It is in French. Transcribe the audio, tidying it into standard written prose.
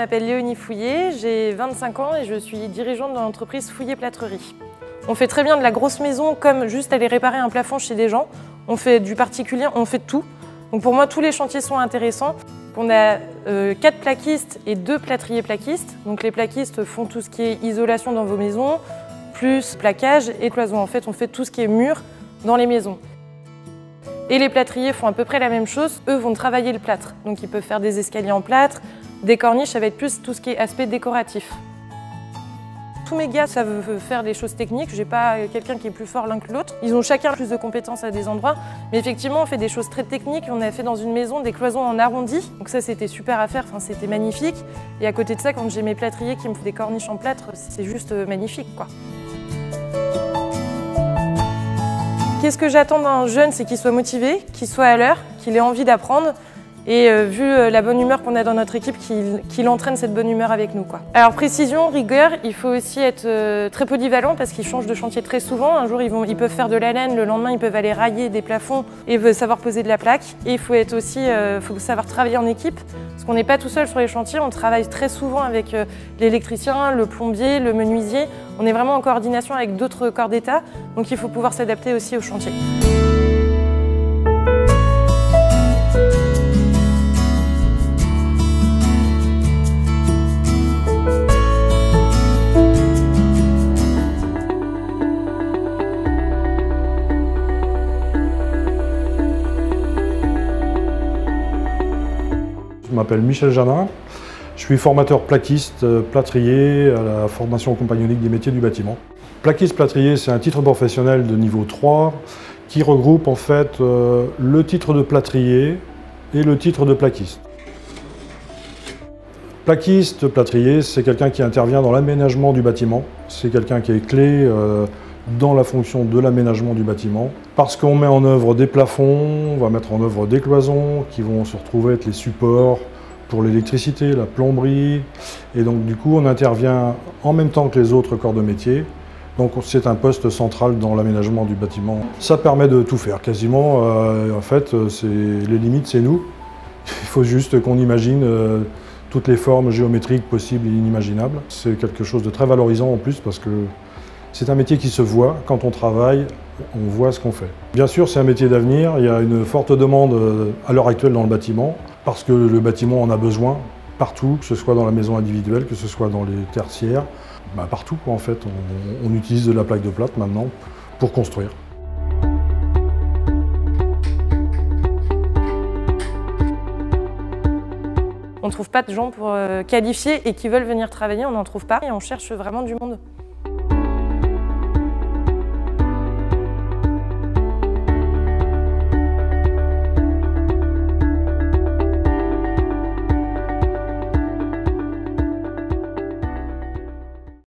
m'appelle Léonie Fouillé, j'ai 25 ans et je suis dirigeante de l'entreprise Fouillé Plâtrerie. On fait très bien de la grosse maison comme juste aller réparer un plafond chez des gens. On fait du particulier, on fait de tout. Donc pour moi, tous les chantiers sont intéressants. On a 4 plaquistes et 2 plâtriers plaquistes. Donc les plaquistes font tout ce qui est isolation dans vos maisons, plus plaquage et cloison. En fait, on fait tout ce qui est mur dans les maisons. Et les plâtriers font à peu près la même chose. Eux vont travailler le plâtre. Donc ils peuvent faire des escaliers en plâtre, des corniches, ça va être plus tout ce qui est aspect décoratif. Tous mes gars savent faire des choses techniques, j'ai pas quelqu'un qui est plus fort l'un que l'autre. Ils ont chacun plus de compétences à des endroits, mais effectivement on fait des choses très techniques. On a fait dans une maison des cloisons en arrondi, donc ça c'était super à faire, c'était magnifique. Et à côté de ça, quand j'ai mes plâtriers qui me font des corniches en plâtre, c'est juste magnifique, quoi. Qu'est-ce que j'attends d'un jeune, c'est qu'il soit motivé, qu'il soit à l'heure, qu'il ait envie d'apprendre. Et vu la bonne humeur qu'on a dans notre équipe, qu'il entraîne cette bonne humeur avec nous, quoi. Alors précision, rigueur, il faut aussi être très polyvalent parce qu'ils changent de chantier très souvent. Un jour ils peuvent faire de la laine, le lendemain ils peuvent aller railler des plafonds et savoir poser de la plaque. Et il faut être aussi, faut savoir travailler en équipe parce qu'on n'est pas tout seul sur les chantiers, on travaille très souvent avec l'électricien, le plombier, le menuisier. On est vraiment en coordination avec d'autres corps d'État, donc il faut pouvoir s'adapter aussi au chantier. Je m'appelle Michel Janin, je suis formateur plaquiste, plâtrier à la formation compagnonique des métiers du bâtiment. Plaquiste plâtrier, c'est un titre professionnel de niveau 3 qui regroupe en fait le titre de plâtrier et le titre de plaquiste. Plaquiste plâtrier, c'est quelqu'un qui intervient dans l'aménagement du bâtiment, c'est quelqu'un qui est clé dans la fonction de l'aménagement du bâtiment. Parce qu'on met en œuvre des plafonds, on va mettre en œuvre des cloisons qui vont se retrouver être les supports pour l'électricité, la plomberie. Et donc du coup, on intervient en même temps que les autres corps de métier. Donc c'est un poste central dans l'aménagement du bâtiment. Ça permet de tout faire quasiment. En fait, les limites, c'est nous. Il faut juste qu'on imagine toutes les formes géométriques possibles et inimaginables. C'est quelque chose de très valorisant en plus parce que c'est un métier qui se voit. Quand on travaille, on voit ce qu'on fait. Bien sûr, c'est un métier d'avenir. Il y a une forte demande à l'heure actuelle dans le bâtiment parce que le bâtiment en a besoin partout, que ce soit dans la maison individuelle, que ce soit dans les tertiaires. Partout, en fait, on utilise de la plaque de plâtre maintenant pour construire. On ne trouve pas de gens pour qualifier et qui veulent venir travailler, on n'en trouve pas et on cherche vraiment du monde.